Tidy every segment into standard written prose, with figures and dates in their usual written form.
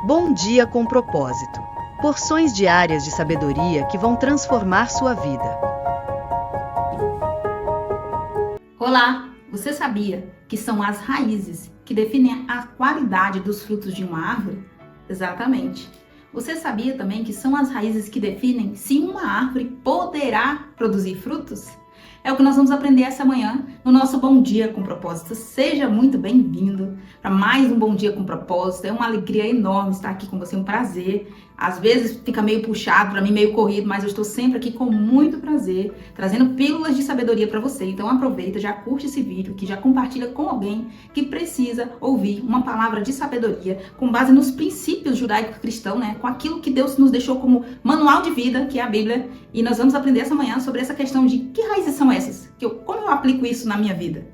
Bom dia com propósito. Porções diárias de sabedoria que vão transformar sua vida. Olá! Você sabia que são as raízes que definem a qualidade dos frutos de uma árvore? Exatamente. Você sabia também que são as raízes que definem se uma árvore poderá produzir frutos? É o que nós vamos aprender essa manhã no nosso Bom Dia com Propósito. Seja muito bem-vindo para mais um Bom Dia com Propósito. É uma alegria enorme estar aqui com você, um prazer. Às vezes fica meio puxado, para mim meio corrido, mas eu estou sempre aqui com muito prazer, trazendo pílulas de sabedoria para você. Então aproveita, já curte esse vídeo, que já compartilha com alguém que precisa ouvir uma palavra de sabedoria com base nos princípios judaico-cristãos, né? Com aquilo que Deus nos deixou como manual de vida, que é a Bíblia. E nós vamos aprender essa manhã sobre essa questão de que raízes são essas, como eu aplico isso na minha vida.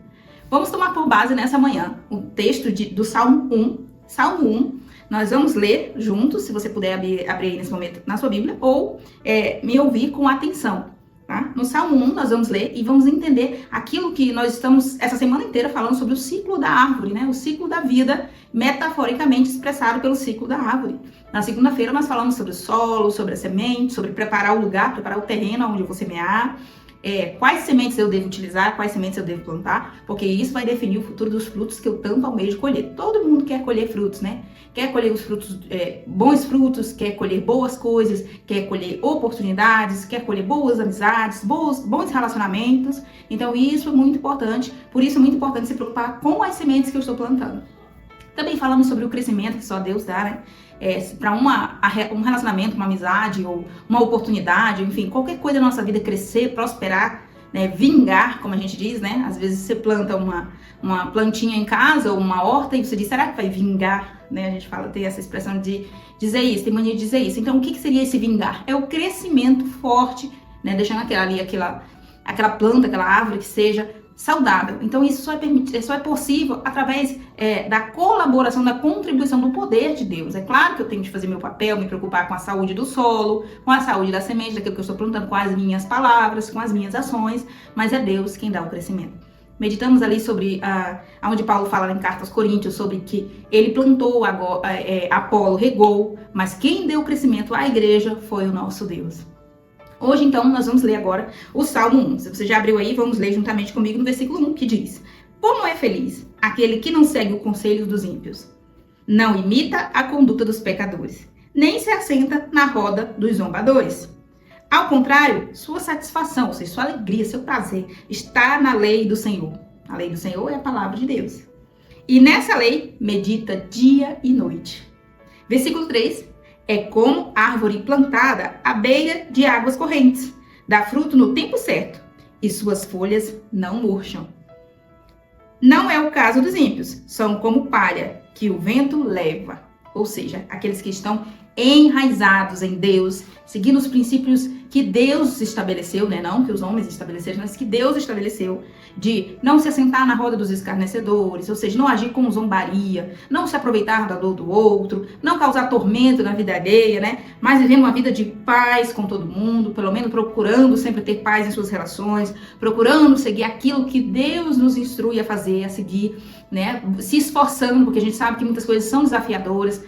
Vamos tomar por base nessa manhã o texto do Salmo 1. Salmo 1. Nós vamos ler juntos, se você puder abrir aí nesse momento na sua Bíblia, ou me ouvir com atenção, tá? No Salmo 1 nós vamos ler e vamos entender aquilo que nós estamos essa semana inteira falando sobre o ciclo da árvore, né? O ciclo da vida, metaforicamente expressado pelo ciclo da árvore. Na segunda-feira nós falamos sobre o solo, sobre a semente, sobre preparar o lugar, preparar o terreno onde eu vou semear. Quais sementes eu devo utilizar, quais sementes eu devo plantar, porque isso vai definir o futuro dos frutos que eu tanto almejo colher. Todo mundo quer colher frutos, né? Quer colher os frutos, bons frutos, quer colher boas coisas, quer colher oportunidades, quer colher boas amizades, bons relacionamentos. Então isso é muito importante, por isso é muito importante se preocupar com as sementes que eu estou plantando. Também falamos sobre o crescimento que só Deus dá, né? Para um relacionamento, uma amizade ou uma oportunidade, enfim, qualquer coisa na nossa vida crescer, prosperar, né, vingar, como a gente diz, né? Às vezes você planta uma plantinha em casa ou uma horta e você diz, será que vai vingar? Né? A gente tem essa expressão de dizer isso, tem mania de dizer isso. Então, o que seria esse vingar? É o crescimento forte, né? Deixando aquela planta, aquela árvore que seja saudável. Então isso só é possível através da colaboração, da contribuição do poder de Deus. É claro que eu tenho de fazer meu papel, me preocupar com a saúde do solo, com a saúde da semente, daquilo que eu estou plantando, com as minhas palavras, com as minhas ações, mas é Deus quem dá o crescimento. Meditamos ali sobre onde Paulo fala em Carta aos Coríntios, sobre que ele plantou, Apolo regou, mas quem deu o crescimento à igreja foi o nosso Deus. Hoje, então, nós vamos ler agora o Salmo 1. Se você já abriu aí, vamos ler juntamente comigo no versículo 1, que diz: Como é feliz aquele que não segue o conselho dos ímpios, não imita a conduta dos pecadores, nem se assenta na roda dos zombadores. Ao contrário, sua satisfação, ou seja, sua alegria, seu prazer, está na lei do Senhor. A lei do Senhor é a palavra de Deus. E nessa lei, medita dia e noite. Versículo 3. É como árvore plantada à beira de águas correntes. Dá fruto no tempo certo e suas folhas não murcham. Não é o caso dos ímpios. São como palha que o vento leva. Ou seja, aqueles que estão enraizados em Deus, seguindo os princípios que Deus estabeleceu, né? Não que os homens estabeleceram, mas que Deus estabeleceu, de não se assentar na roda dos escarnecedores, ou seja, não agir com zombaria, não se aproveitar da dor do outro, não causar tormento na vida alheia, né? Mas vivendo uma vida de paz com todo mundo, pelo menos procurando sempre ter paz em suas relações, procurando seguir aquilo que Deus nos instrui a fazer, a seguir, né? Se esforçando, porque a gente sabe que muitas coisas são desafiadoras,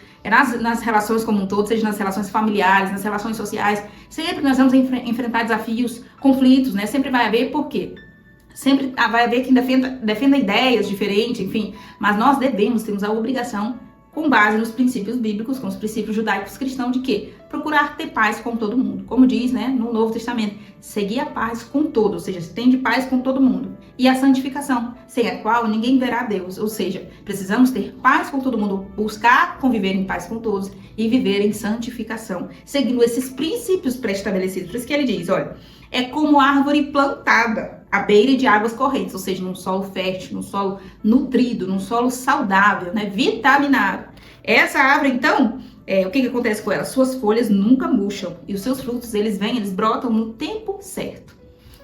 nas relações como um todo, seja nas relações familiares, nas relações sociais, sempre nós vamos enfrentar desafios, conflitos, né? Sempre vai haver, por quê? Sempre vai haver quem defenda ideias diferentes, enfim, mas nós temos a obrigação, com base nos princípios bíblicos, com os princípios judaicos cristãos, de quê? Procurar ter paz com todo mundo. Como diz, né, no Novo Testamento, seguir a paz com todos, ou seja, tem de paz com todo mundo. E a santificação, sem a qual ninguém verá Deus, ou seja, precisamos ter paz com todo mundo, buscar conviver em paz com todos e viver em santificação, seguindo esses princípios pré-estabelecidos. Por isso que ele diz, olha, é como árvore plantada à beira de águas correntes, ou seja, num solo fértil, num solo nutrido, num solo saudável, né, vitaminado. Essa árvore, então, o que acontece com ela? Suas folhas nunca murcham e os seus frutos, eles brotam no tempo certo.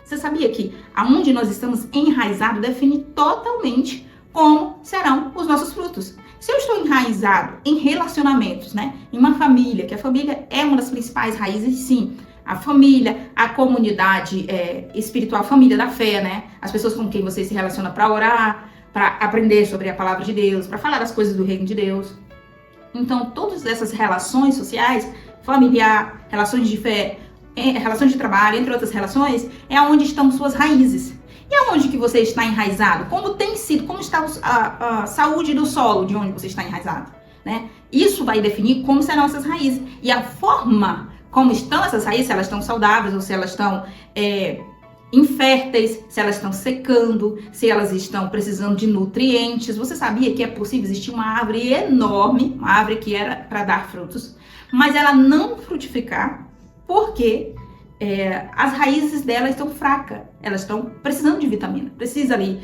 Você sabia que aonde nós estamos enraizados define totalmente como serão os nossos frutos? Se eu estou enraizado em relacionamentos, né, em uma família, que a família é uma das principais raízes, sim, a família, a comunidade espiritual, a família da fé, né? As pessoas com quem você se relaciona para orar, para aprender sobre a palavra de Deus, para falar das coisas do reino de Deus. Então, todas essas relações sociais, familiar, relações de fé, relações de trabalho, entre outras relações, é onde estão suas raízes. E aonde que você está enraizado? Como tem sido? Como está a saúde do solo de onde você está enraizado? Né? Isso vai definir como serão essas raízes. E a forma como estão essas raízes, se elas estão saudáveis ou se elas estão inférteis, se elas estão secando, se elas estão precisando de nutrientes. Você sabia que é possível existir uma árvore enorme, uma árvore que era para dar frutos, mas ela não frutificar porque as raízes dela estão fracas, elas estão precisando de vitamina, precisa ali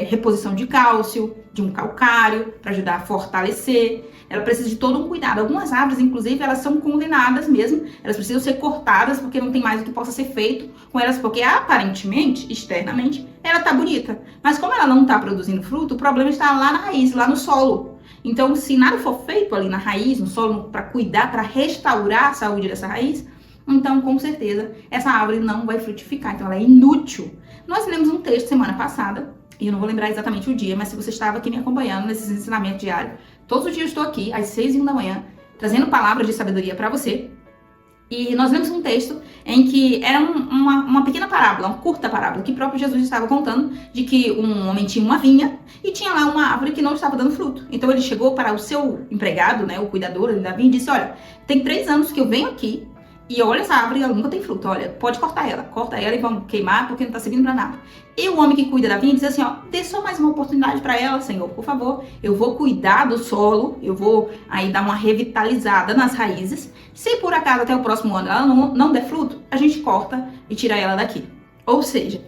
reposição de cálcio, de um calcário para ajudar a fortalecer, ela precisa de todo um cuidado. Algumas árvores, inclusive, elas são condenadas mesmo, elas precisam ser cortadas porque não tem mais o que possa ser feito com elas, porque aparentemente, externamente, ela está bonita, mas como ela não está produzindo fruto, o problema está lá na raiz, lá no solo. Então, se nada for feito ali na raiz, no solo, para cuidar, para restaurar a saúde dessa raiz, então, com certeza, essa árvore não vai frutificar. Então, ela é inútil. Nós lemos um texto semana passada, e eu não vou lembrar exatamente o dia, mas se você estava aqui me acompanhando nesses ensinamentos diários, todos os dias eu estou aqui, às 6h da manhã, trazendo palavras de sabedoria para você. E nós lemos um texto em que era uma pequena parábola, uma curta parábola, que o próprio Jesus estava contando de que um homem tinha uma vinha e tinha lá uma árvore que não estava dando fruto. Então, ele chegou para o seu empregado, né, o cuidador da vinha, e disse: olha, tem 3 anos que eu venho aqui, e olha essa árvore, ela nunca tem fruto. Olha, pode corta ela e vamos queimar porque não está servindo para nada. E o homem que cuida da vinha diz assim: ó, dê só mais uma oportunidade para ela, Senhor, por favor. Eu vou cuidar do solo, eu vou aí dar uma revitalizada nas raízes. Se por acaso até o próximo ano ela não der fruto, a gente corta e tira ela daqui. Ou seja,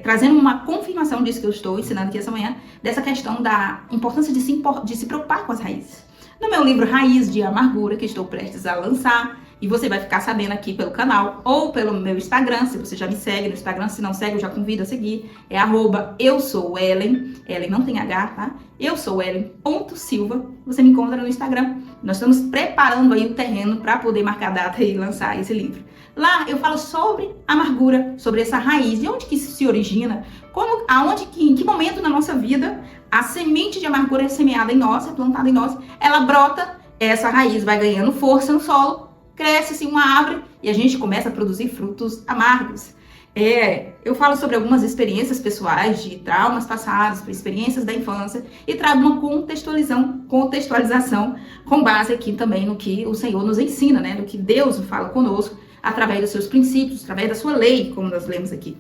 trazendo uma confirmação disso que eu estou ensinando aqui essa manhã, dessa questão da importância de se preocupar com as raízes. No meu livro Raiz de Amargura, que estou prestes a lançar, e você vai ficar sabendo aqui pelo canal ou pelo meu Instagram, se você já me segue no Instagram, se não segue, eu já convido a seguir. É @eusouellen, Ellen não tem H, tá? eusouellen.silva, você me encontra no Instagram. Nós estamos preparando aí o terreno para poder marcar data e lançar esse livro. Lá eu falo sobre amargura, sobre essa raiz, de onde que isso se origina, em que momento na nossa vida a semente de amargura é semeada em nós, é plantada em nós, ela brota, essa raiz vai ganhando força no solo, cresce assim uma árvore e a gente começa a produzir frutos amargos. Eu falo sobre algumas experiências pessoais de traumas passados, experiências da infância e trago uma contextualização com base aqui também no que o Senhor nos ensina, né? No que Deus fala conosco através dos seus princípios, através da sua lei, como nós lemos aqui.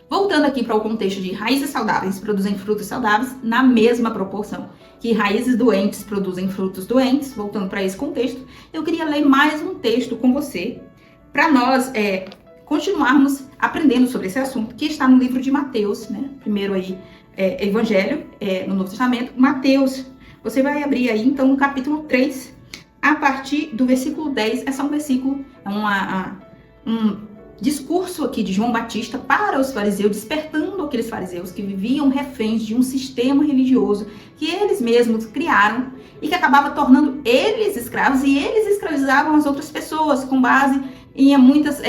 Voltando aqui para o contexto de raízes saudáveis produzem frutos saudáveis na mesma proporção que raízes doentes produzem frutos doentes, voltando para esse contexto, eu queria ler mais um texto com você para nós continuarmos aprendendo sobre esse assunto, que está no livro de Mateus, né? Primeiro aí, Evangelho, no Novo Testamento, Mateus. Você vai abrir aí, então, no capítulo 3, a partir do versículo 10, é só um versículo, um discurso aqui de João Batista para os fariseus, despertando aqueles fariseus que viviam reféns de um sistema religioso que eles mesmos criaram e que acabava tornando eles escravos, e eles escravizavam as outras pessoas com base em muitas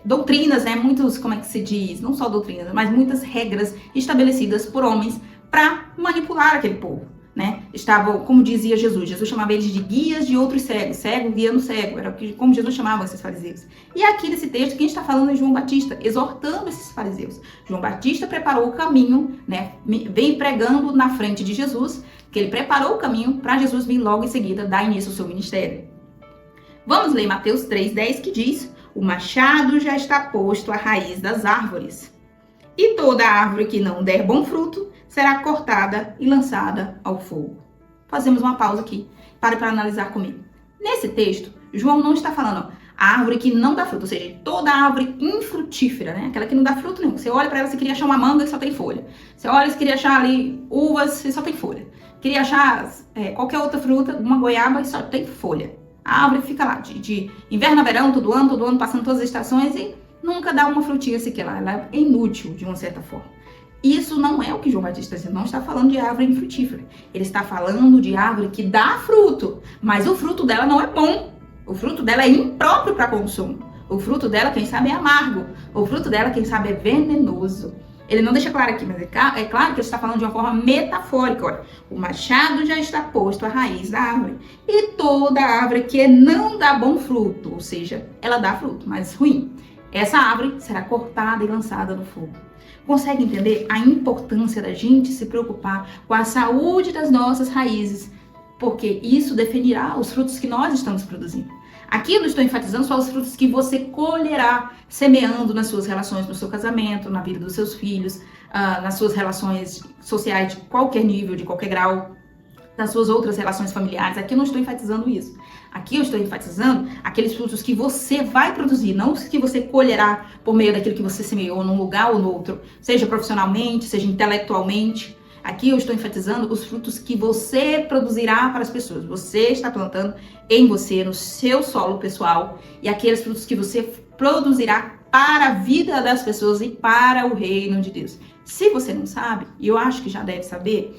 doutrinas, né? Muitos, como é que se diz? Não só doutrinas, mas muitas regras estabelecidas por homens para manipular aquele povo, né? Estavam, como dizia Jesus chamava eles de guias de outros cegos, cego guiando cego, era como Jesus chamava esses fariseus. E aqui nesse texto, quem está falando é João Batista, exortando esses fariseus. João Batista preparou o caminho, né? Vem pregando na frente de Jesus, que ele preparou o caminho para Jesus vir logo em seguida dar início ao seu ministério. Vamos ler Mateus 3:10, que diz: o machado já está posto à raiz das árvores, e toda árvore que não der bom fruto será cortada e lançada ao fogo. Fazemos uma pausa aqui, para analisar comigo. Nesse texto, João não está falando a árvore que não dá fruto, ou seja, toda árvore infrutífera, né? Aquela que não dá fruto nenhum. Você olha para ela, você queria achar uma manga e só tem folha. Você olha, você queria achar ali uvas e só tem folha. Queria achar qualquer outra fruta, uma goiaba e só tem folha. A árvore fica lá, de inverno a verão, todo ano, passando todas as estações e nunca dá uma frutinha sequer lá. Ela é inútil, de uma certa forma. Isso não é o que João Batista está dizendo, não está falando de árvore infrutífera. Ele está falando de árvore que dá fruto, mas o fruto dela não é bom. O fruto dela é impróprio para consumo. O fruto dela, quem sabe, é amargo. O fruto dela, quem sabe, é venenoso. Ele não deixa claro aqui, mas é claro que ele está falando de uma forma metafórica. Olha, o machado já está posto à raiz da árvore. E toda árvore que não dá bom fruto, ou seja, ela dá fruto, mas ruim, essa árvore será cortada e lançada no fogo. Consegue entender a importância da gente se preocupar com a saúde das nossas raízes? Porque isso definirá os frutos que nós estamos produzindo. Aqui eu não estou enfatizando só os frutos que você colherá semeando nas suas relações, no seu casamento, na vida dos seus filhos, nas suas relações sociais de qualquer nível, de qualquer grau, nas suas outras relações familiares. Aqui eu não estou enfatizando isso. Aqui eu estou enfatizando aqueles frutos que você vai produzir, não os que você colherá por meio daquilo que você semeou num lugar ou no outro, seja profissionalmente, seja intelectualmente. Aqui eu estou enfatizando os frutos que você produzirá para as pessoas. Você está plantando em você, no seu solo pessoal, e aqueles frutos que você produzirá para a vida das pessoas e para o reino de Deus. Se você não sabe, e eu acho que já deve saber,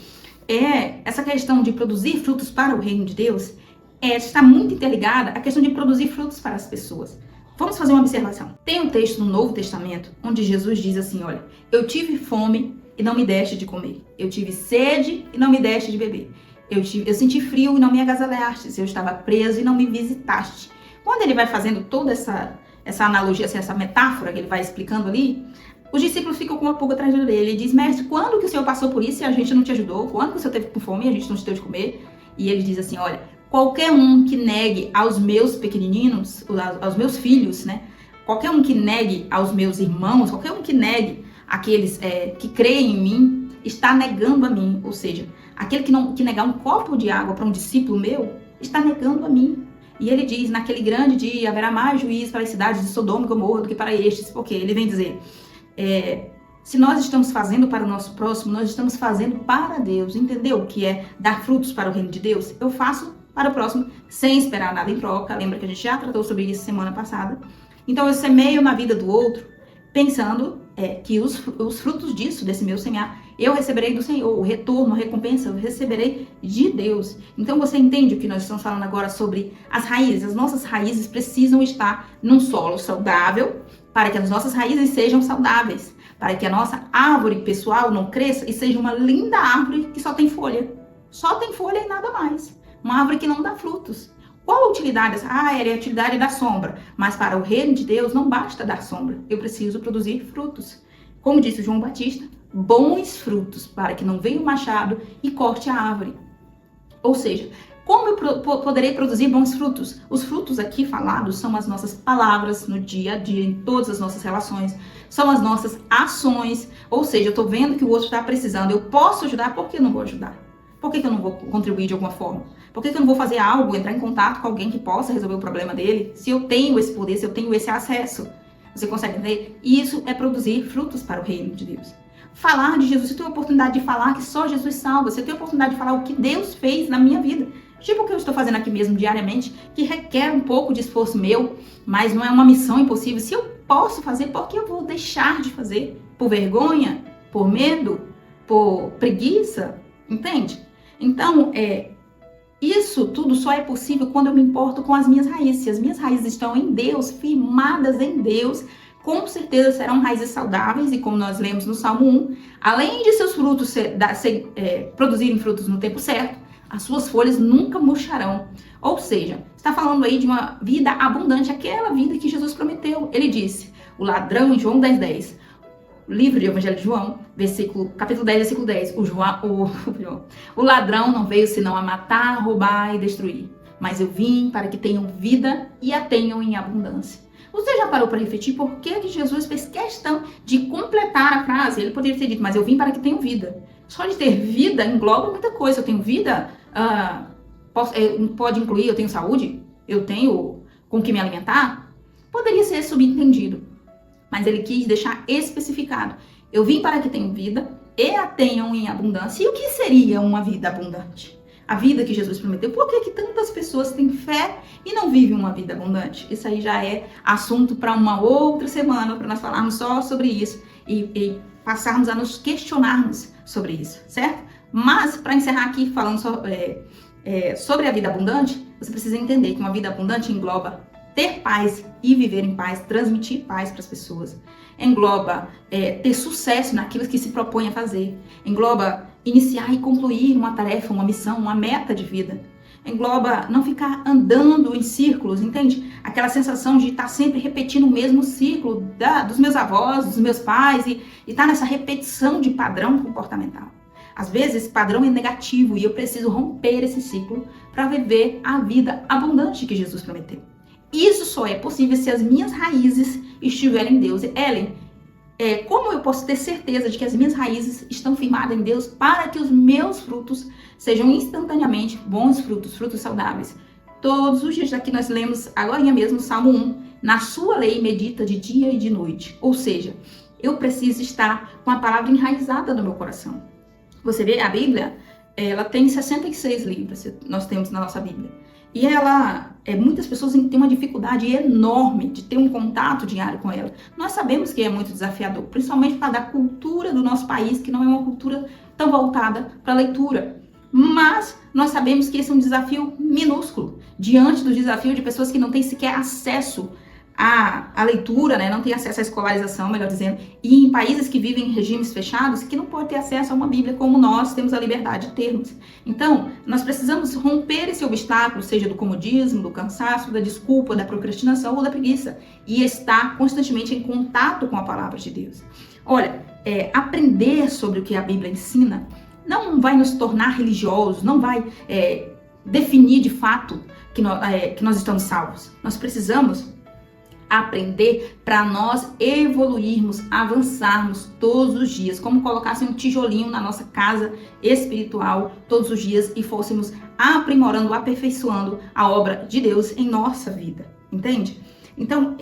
essa questão de produzir frutos para o reino de Deus está muito interligada à questão de produzir frutos para as pessoas. Vamos fazer uma observação. Tem um texto no Novo Testamento onde Jesus diz assim, olha, eu tive fome e não me deste de comer. Eu tive sede e não me deste de beber. Eu senti frio e não me agasalhaste. Eu estava preso e não me visitaste. Quando ele vai fazendo toda essa analogia, essa metáfora que ele vai explicando ali, os discípulos ficam com uma pulga atrás dele. Ele diz, mestre, quando que o Senhor passou por isso e a gente não te ajudou? Quando que o Senhor teve com fome e a gente não te deu de comer? E ele diz assim, olha, qualquer um que negue aos meus pequenininhos, aos meus filhos, né? Qualquer um que negue aos meus irmãos, qualquer um que negue aqueles que creem em mim, está negando a mim. Ou seja, aquele que negar um copo de água para um discípulo meu, está negando a mim. E ele diz, naquele grande dia haverá mais juízo para as cidades de Sodoma e Gomorra do que para estes, porque ele vem dizer, se nós estamos fazendo para o nosso próximo, nós estamos fazendo para Deus. Entendeu o que é dar frutos para o reino de Deus? Eu faço para o próximo sem esperar nada em troca. Lembra que a gente já tratou sobre isso semana passada? Então eu semeio na vida do outro, pensando que os frutos disso, desse meu semear, eu receberei do Senhor, o retorno, a recompensa, eu receberei de Deus. Então você entende o que nós estamos falando agora sobre as raízes? As nossas raízes precisam estar num solo saudável, para que as nossas raízes sejam saudáveis, para que a nossa árvore pessoal não cresça e seja uma linda árvore que só tem folha. Só tem folha e nada mais. Uma árvore que não dá frutos. Qual a utilidade? É a utilidade da sombra. Mas para o reino de Deus não basta dar sombra. Eu preciso produzir frutos. Como disse João Batista, bons frutos, para que não venha o machado e corte a árvore. Ou seja, como eu poderei produzir bons frutos? Os frutos aqui falados são as nossas palavras no dia a dia, em todas as nossas relações. São as nossas ações. Ou seja, eu estou vendo que o outro está precisando. Eu posso ajudar, por que eu não vou ajudar? Por que eu não vou contribuir de alguma forma? Por que eu não vou fazer algo, entrar em contato com alguém que possa resolver o problema dele? Se eu tenho esse poder, se eu tenho esse acesso. Você consegue entender? Isso é produzir frutos para o reino de Deus. Falar de Jesus. Você tem a oportunidade de falar que só Jesus salva. Você tem a oportunidade de falar o que Deus fez na minha vida. Tipo o que eu estou fazendo aqui mesmo diariamente, que requer um pouco de esforço meu, mas não é uma missão impossível. Se eu posso fazer, por que eu vou deixar de fazer? Por vergonha? Por medo? Por preguiça? Entende? Então, isso tudo só é possível quando eu me importo com as minhas raízes. Se as minhas raízes estão em Deus, firmadas em Deus, com certeza serão raízes saudáveis. E como nós lemos no Salmo 1, além de seus frutos produzirem frutos no tempo certo, as suas folhas nunca murcharão. Ou seja, está falando aí de uma vida abundante, aquela vida que Jesus prometeu. Ele disse, o ladrão, em João 10:10, livro de Evangelho de João, capítulo 10, versículo 10. O ladrão não veio senão a matar, roubar e destruir. Mas eu vim para que tenham vida e a tenham em abundância. Você já parou para refletir por que Jesus fez questão de completar a frase? Ele poderia ter dito, mas eu vim para que tenham vida. Só de ter vida engloba muita coisa. Eu tenho vida, pode incluir, eu tenho saúde, eu tenho com que me alimentar. Poderia ser subentendido. Mas ele quis deixar especificado. Eu vim para que tenham vida e a tenham em abundância. E o que seria uma vida abundante? A vida que Jesus prometeu. Por que tantas pessoas têm fé e não vivem uma vida abundante? Isso aí já é assunto para uma outra semana, para nós falarmos só sobre isso e passarmos a nos questionarmos sobre isso, certo? Mas, para encerrar aqui falando sobre a vida abundante, você precisa entender que uma vida abundante engloba ter paz e viver em paz, transmitir paz para as pessoas. Engloba ter sucesso naquilo que se propõe a fazer. Engloba iniciar e concluir uma tarefa, uma missão, uma meta de vida. Engloba não ficar andando em círculos, entende? Aquela sensação de estar sempre repetindo o mesmo ciclo dos meus avós, dos meus pais e estar nessa repetição de padrão comportamental. Às vezes, esse padrão é negativo e eu preciso romper esse ciclo para viver a vida abundante que Jesus prometeu. Isso só é possível se as minhas raízes estiverem em Deus. Ellen, como eu posso ter certeza de que as minhas raízes estão firmadas em Deus para que os meus frutos sejam instantaneamente bons frutos, frutos saudáveis? Todos os dias, aqui nós lemos agora mesmo Salmo 1, na sua lei medita de dia e de noite. Ou seja, eu preciso estar com a palavra enraizada no meu coração. Você vê, a Bíblia, ela tem 66 livros, nós temos na nossa Bíblia. E muitas pessoas têm uma dificuldade enorme de ter um contato diário com ela. Nós sabemos que é muito desafiador, principalmente para a cultura do nosso país, que não é uma cultura tão voltada para a leitura. Mas nós sabemos que esse é um desafio minúsculo, diante do desafio de pessoas que não têm sequer acesso à leitura, né? Não têm acesso à escolarização, melhor dizendo, e em países que vivem em regimes fechados, que não podem ter acesso a uma Bíblia como nós temos a liberdade de termos. Então, nós precisamos romper esse obstáculo, seja do comodismo, do cansaço, da desculpa, da procrastinação ou da preguiça, e estar constantemente em contato com a palavra de Deus. Olha, aprender sobre o que a Bíblia ensina não vai nos tornar religiosos, não vai definir de fato que nós estamos salvos. Nós precisamos aprender para nós evoluirmos, avançarmos todos os dias, como colocasse um tijolinho na nossa casa espiritual todos os dias e fôssemos aprimorando, aperfeiçoando a obra de Deus em nossa vida, entende? Então,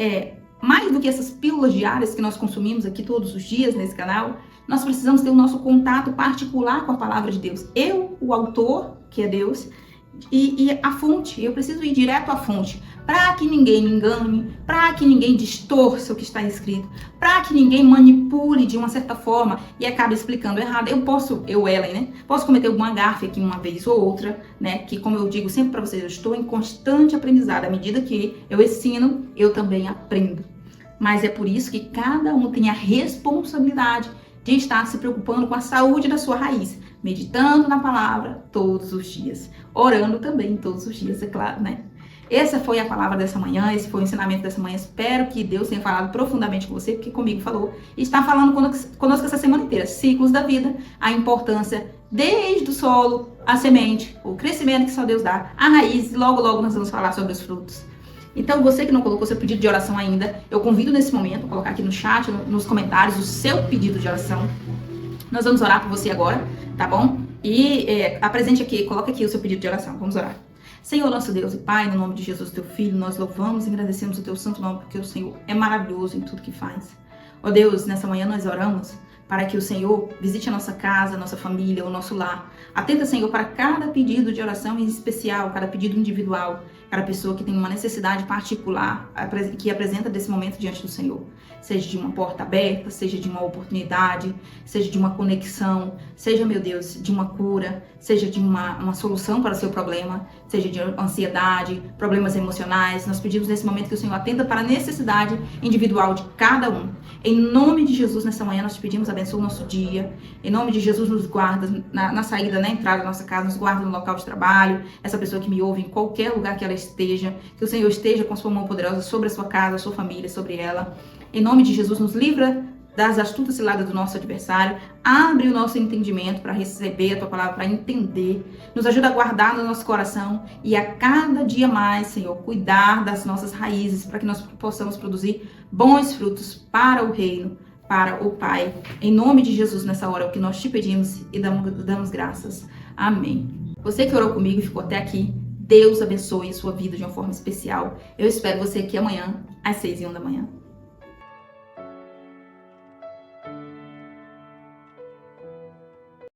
mais do que essas pílulas diárias que nós consumimos aqui todos os dias nesse canal, nós precisamos ter o nosso contato particular com a palavra de Deus. Eu, o autor, que é Deus, e a fonte, eu preciso ir direto à fonte, para que ninguém me engane, para que ninguém distorça o que está escrito, para que ninguém manipule de uma certa forma e acabe explicando errado. Ellen, né? Posso cometer alguma gafe aqui uma vez ou outra, né? Que, como eu digo sempre para vocês, eu estou em constante aprendizado. À medida que eu ensino, eu também aprendo. Mas é por isso que cada um tem a responsabilidade de estar se preocupando com a saúde da sua raiz, meditando na palavra todos os dias, orando também todos os dias, é claro, né? Essa foi a palavra dessa manhã, esse foi o ensinamento dessa manhã. Espero que Deus tenha falado profundamente com você, porque comigo falou. E está falando conosco essa semana inteira. Ciclos da vida, a importância desde o solo, a semente, o crescimento que só Deus dá, a raiz. Logo, logo nós vamos falar sobre os frutos. Então, você que não colocou seu pedido de oração ainda, eu convido nesse momento a colocar aqui no chat, nos comentários, o seu pedido de oração. Nós vamos orar por você agora, tá bom? E apresente aqui, coloca aqui o seu pedido de oração. Vamos orar. Senhor, nosso Deus e Pai, no nome de Jesus, teu Filho, nós louvamos e agradecemos o teu santo nome, porque o Senhor é maravilhoso em tudo que faz. Ó Deus, nessa manhã nós oramos para que o Senhor visite a nossa casa, a nossa família, o nosso lar. Atenta, Senhor, para cada pedido de oração em especial, cada pedido individual, cada pessoa que tem uma necessidade particular, que apresenta desse momento diante do Senhor. Seja de uma porta aberta, seja de uma oportunidade, seja de uma conexão, seja, meu Deus, de uma cura, seja de uma solução para o seu problema, seja de ansiedade, problemas emocionais. Nós pedimos nesse momento que o Senhor atenda para a necessidade individual de cada um. Em nome de Jesus, nessa manhã, nós te pedimos, abençoa o nosso dia. Em nome de Jesus, nos guarda na saída, na entrada da nossa casa, nos guarda no local de trabalho. Essa pessoa que me ouve, em qualquer lugar que ela esteja, que o Senhor esteja com a sua mão poderosa sobre a sua casa, a sua família, sobre ela. Em nome de Jesus, nos livra das astutas ciladas do nosso adversário. Abre o nosso entendimento para receber a tua palavra, para entender. Nos ajuda a guardar no nosso coração e a cada dia mais, Senhor, cuidar das nossas raízes para que nós possamos produzir bons frutos para o reino, para o Pai. Em nome de Jesus, nessa hora, é o que nós te pedimos e damos graças. Amém. Você que orou comigo e ficou até aqui, Deus abençoe a sua vida de uma forma especial. Eu espero você aqui amanhã, às 6h01 da manhã.